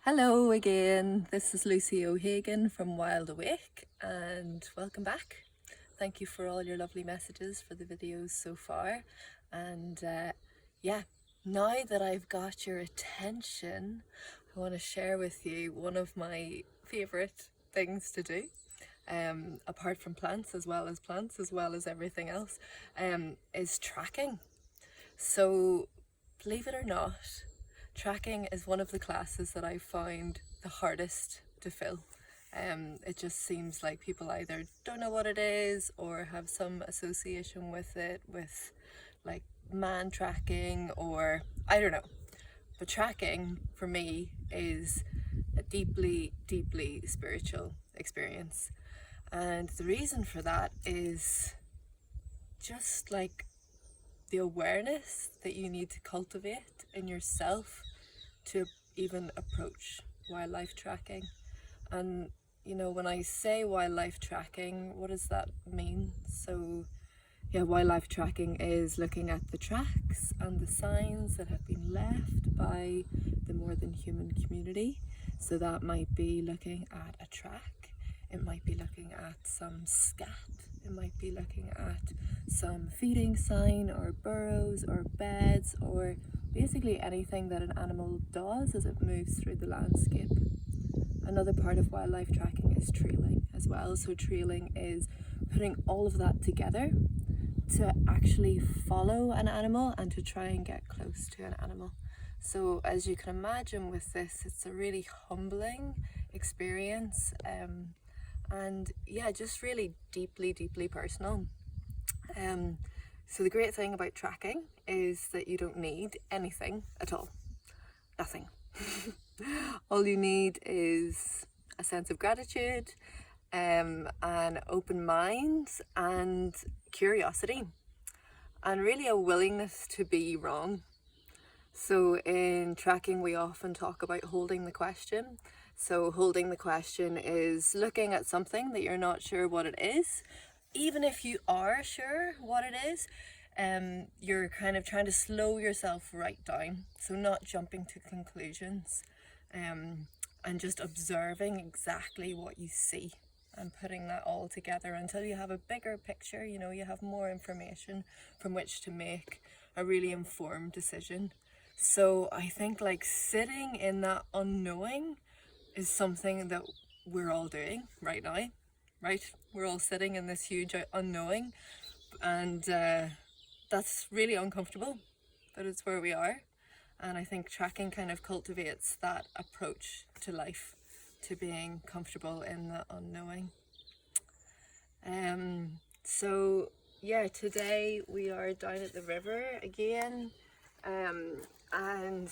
Hello again, this is Lucy O'Hagan from Wild Awake and welcome back. Thank you for all your lovely messages for the videos so far. And yeah, now that I've got your attention, I want to share with you one of my favourite things to do. Apart from plants as well as everything else, is tracking. So believe it or not, tracking is one of the classes that I found the hardest to fill. It just seems like people either don't know what it is or have some association with it, with like man tracking, or I don't know. But tracking for me is a deeply, deeply spiritual experience. And the reason for that is just like the awareness that you need to cultivate in yourself to even approach wildlife tracking. And you know, when I say wildlife tracking, what does that mean? So yeah, wildlife tracking is looking at the tracks and the signs that have been left by the more than human community. So that might be looking at a track, it might be looking at some scat, it might be looking at some feeding sign or burrows or beds, or basically anything that an animal does as it moves through the landscape. Another part of wildlife tracking is trailing as well. So trailing is putting all of that together to actually follow an animal and to try and get close to an animal. So as you can imagine with this, it's a really humbling experience, and yeah, just really deeply, deeply personal. So the great thing about tracking is that you don't need anything at all. Nothing. All you need is a sense of gratitude, an open mind and curiosity, and really a willingness to be wrong. So in tracking we often talk about holding the question. So holding the question is looking at something that you're not sure what it is. Even if you are sure what it is, you're kind of trying to slow yourself right down. So not jumping to conclusions, and just observing exactly what you see and putting that all together until you have a bigger picture. You know, you have more information from which to make a really informed decision. So I think like sitting in that unknowing is something that we're all doing right now, right? We're all sitting in this huge unknowing, and that's really uncomfortable, but it's where we are. And I think tracking kind of cultivates that approach to life, to being comfortable in the unknowing. So yeah, today we are down at the river again, and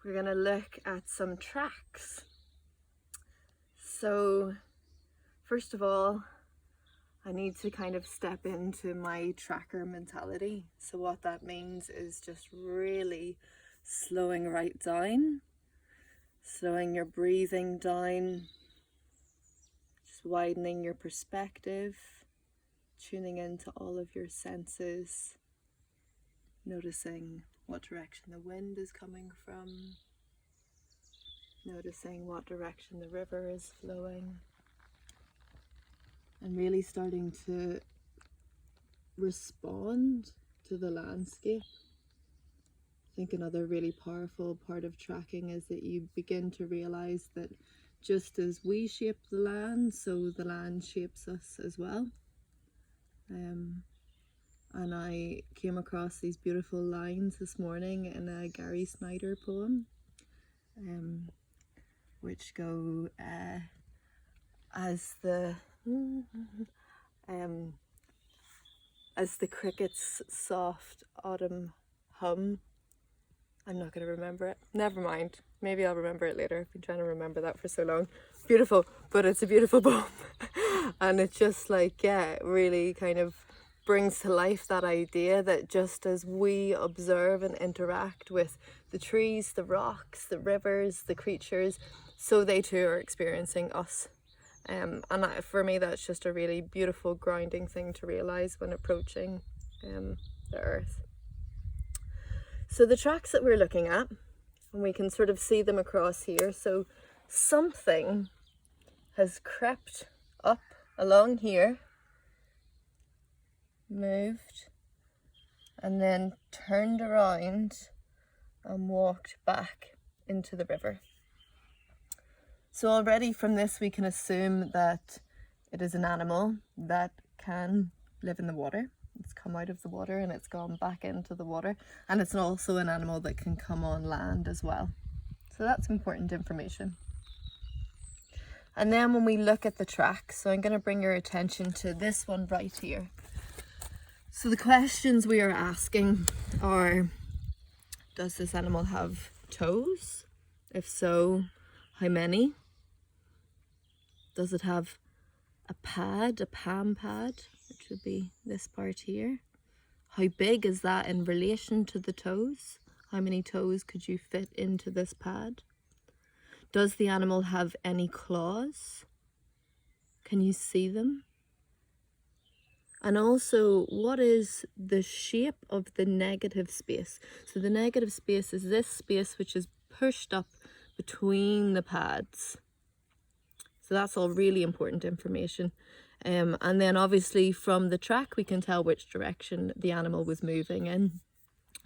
we're gonna look at some tracks. So first of all, I need to kind of step into my tracker mentality. So what that means is just really slowing right down, slowing your breathing down, just widening your perspective, tuning into all of your senses, noticing what direction the wind is coming from, noticing what direction the river is flowing, and really starting to respond to the landscape. I think another really powerful part of tracking is that you begin to realize that just as we shape the land, so the land shapes us as well. And I came across these beautiful lines this morning in a Gary Snyder poem, which go as the cricket's soft autumn hum. I'm not going to remember it. Never mind. Maybe I'll remember it later. I've been trying to remember that for so long. Beautiful, but it's a beautiful poem. And it's just like, yeah, it really kind of brings to life that idea that just as we observe and interact with the trees, the rocks, the rivers, the creatures, so they too are experiencing us. And for me, that's just a really beautiful grounding thing to realize when approaching the earth. So the tracks that we're looking at and we can sort of see them across here. So something has crept up along here, moved, and then turned around and walked back into the river. So already from this we can assume that it is an animal that can live in the water. It's come out of the water and it's gone back into the water, and it's also an animal that can come on land as well. So that's important information. And then when we look at the track, so I'm going to bring your attention to this one right here. So the questions we are asking are, does this animal have toes? If so, how many? Does it have a pad, a palm pad, which would be this part here? How big is that in relation to the toes? How many toes could you fit into this pad? Does the animal have any claws? Can you see them? And also, what is the shape of the negative space? So the negative space is this space which is pushed up between the pads. So that's all really important information. And then obviously from the track we can tell which direction the animal was moving in.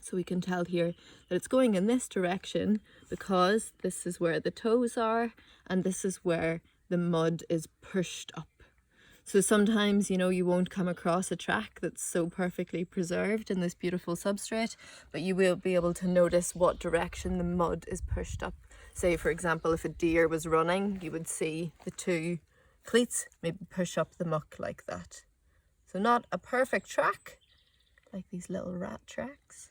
So we can tell here that it's going in this direction because this is where the toes are and this is where the mud is pushed up. So sometimes, you know, you won't come across a track that's so perfectly preserved in this beautiful substrate, but you will be able to notice what direction the mud is pushed up. Say, for example, if a deer was running, you would see the two cleats maybe push up the muck like that. So not a perfect track, like these little rat tracks,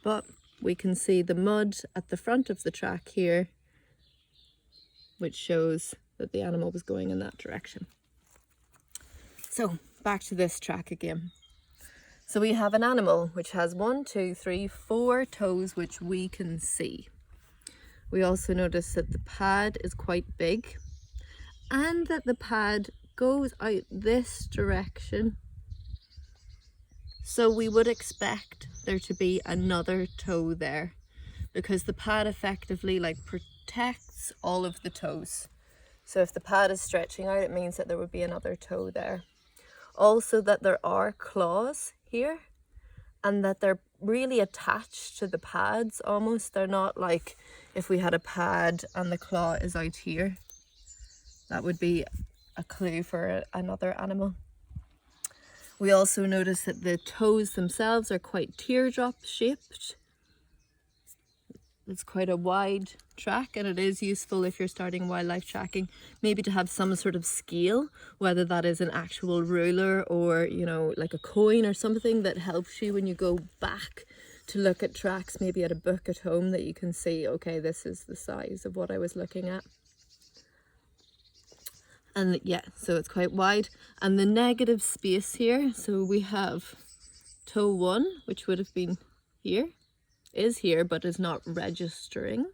but we can see the mud at the front of the track here, which shows that the animal was going in that direction. So back to this track again. So we have an animal which has 1, 2, 3, 4 toes which we can see. We also notice that the pad is quite big and that the pad goes out this direction. So we would expect there to be another toe there because the pad effectively protects all of the toes. So if the pad is stretching out, it means that there would be another toe there. Also that there are claws here and that they're really attached to the pads almost. They're not like if we had a pad and the claw is out here. That would be a clue for another animal. We also notice that the toes themselves are quite teardrop shaped. It's quite a wide track, and it is useful if you're starting wildlife tracking, maybe to have some sort of scale, whether that is an actual ruler or, you know, like a coin or something that helps you when you go back to look at tracks, maybe at a book at home, that you can see, okay, this is the size of what I was looking at. And yeah, so it's quite wide. And the negative space here, so we have toe 1, which would have been here, is here but is not registering.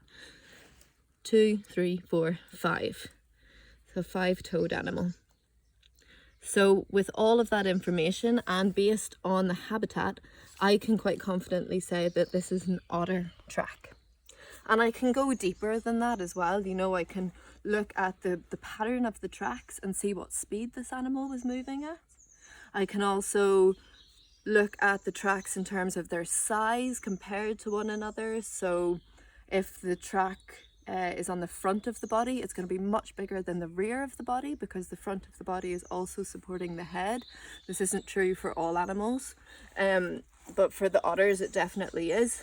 2, 3, 4, 5. So 5-toed animal. So with all of that information and based on the habitat, I can quite confidently say that this is an otter track. And I can go deeper than that as well. You know, I can look at the pattern of the tracks and see what speed this animal was moving at. I can also look at the tracks in terms of their size compared to one another. So if the track is on the front of the body, it's going to be much bigger than the rear of the body because the front of the body is also supporting the head. This isn't true for all animals, but for the otters it definitely is.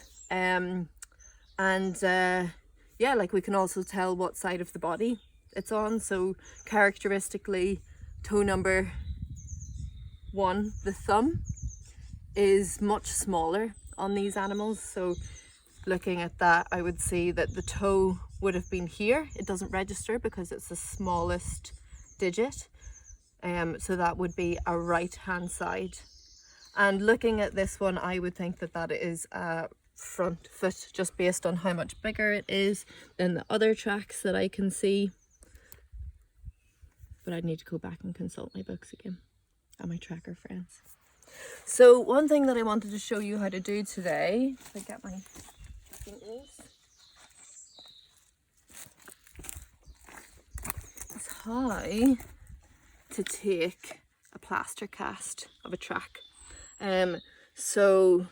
Yeah, like we can also tell what side of the body it's on. So characteristically, toe number 1, the thumb, is much smaller on these animals. So looking at that, I would see that the toe would have been here. It doesn't register because it's the smallest digit. So that would be a right hand side. And looking at this one, I would think that that is a front foot, just based on how much bigger it is than the other tracks that I can see. But I'd need to go back and consult my books again and my tracker friends. So one thing that I wanted to show you how to do today, if I get my fingers, how to take a plaster cast of a track. So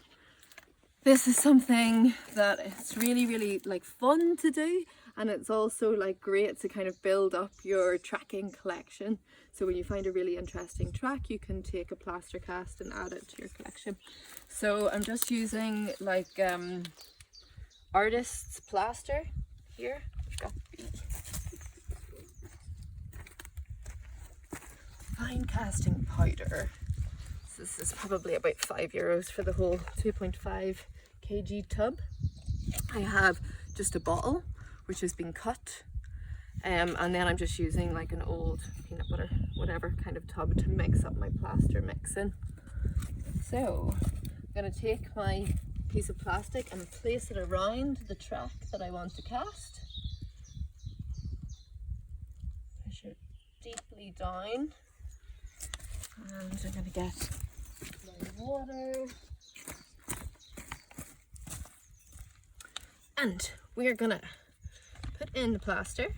this is something that it's really like fun to do, and it's also like great to kind of build up your tracking collection. So when you find a really interesting track, you can take a plaster cast and add it to your collection. So I'm just using like artist's plaster here. I've got fine casting powder. So this is probably about €5 for the whole 2.5 kg tub. I have just a bottle which has been cut, and then I'm just using like an old peanut butter, whatever kind of tub to mix up my plaster mix in. So I'm going to take my piece of plastic and place it around the track that I want to cast. Push it deeply down, and I'm going to get my water, and we're gonna put in the plaster.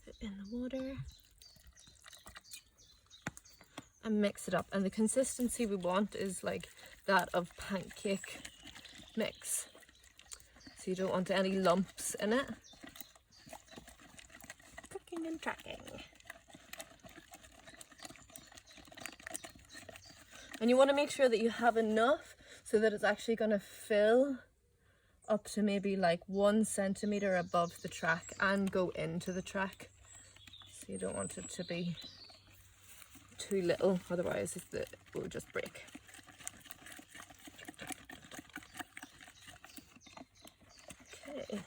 Put in the water and mix it up, and the consistency we want is like that of pancake mix, so you don't want any lumps in it. Cooking and tracking. And you want to make sure that you have enough so that it's actually going to fill up to maybe like 1 centimetre above the track and go into the track. So you don't want it to be too little, otherwise it will just break. Okay,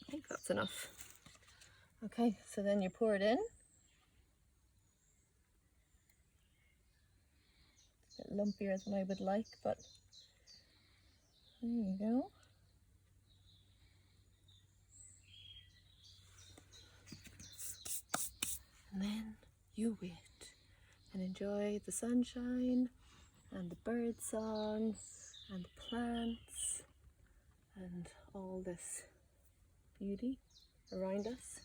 I think that's enough. Okay, so then you pour it in. A bit lumpier than I would like, but there you go. And then you wait and enjoy the sunshine and the bird song and the plants and all this beauty around us.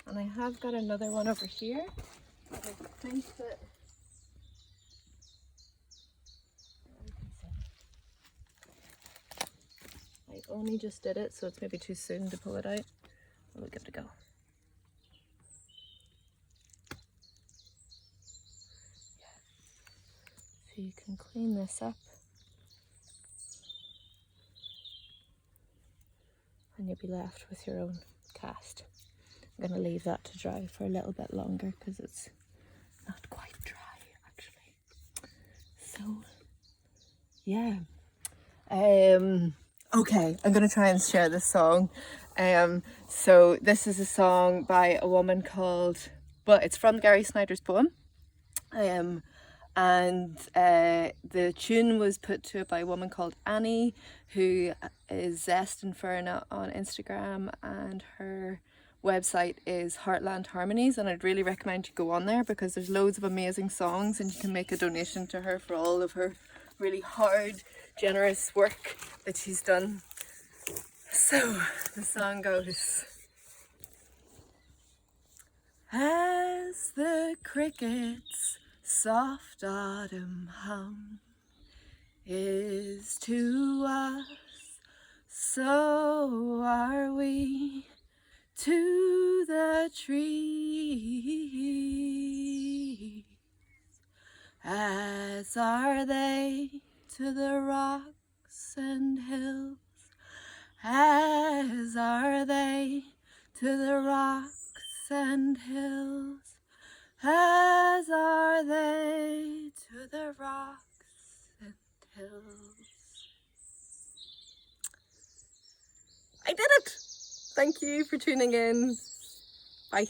And I have got another one over here, but I think that I only just did it, so it's maybe too soon to pull it out. We'll give it a go. So you can clean this up and you'll be left with your own cast. I'm going to leave that to dry for a little bit longer because it's not quite dry actually. So yeah. Okay, I'm going to try and share this song. So this is a song by a woman called, well, it's from Gary Snyder's poem. And the tune was put to it by a woman called Annie, who is Zest Inferno on Instagram, and her website is Heartland Harmonies, and I'd really recommend you go on there because there's loads of amazing songs and you can make a donation to her for all of her really hard, generous work that she's done. So the song goes: as the crickets' soft autumn hum is to us, so are we to the trees, as are they to the rocks and hills, as are they to the rocks and hills, as are they to the rocks and hills. I did it! Thank you for tuning in. Bye.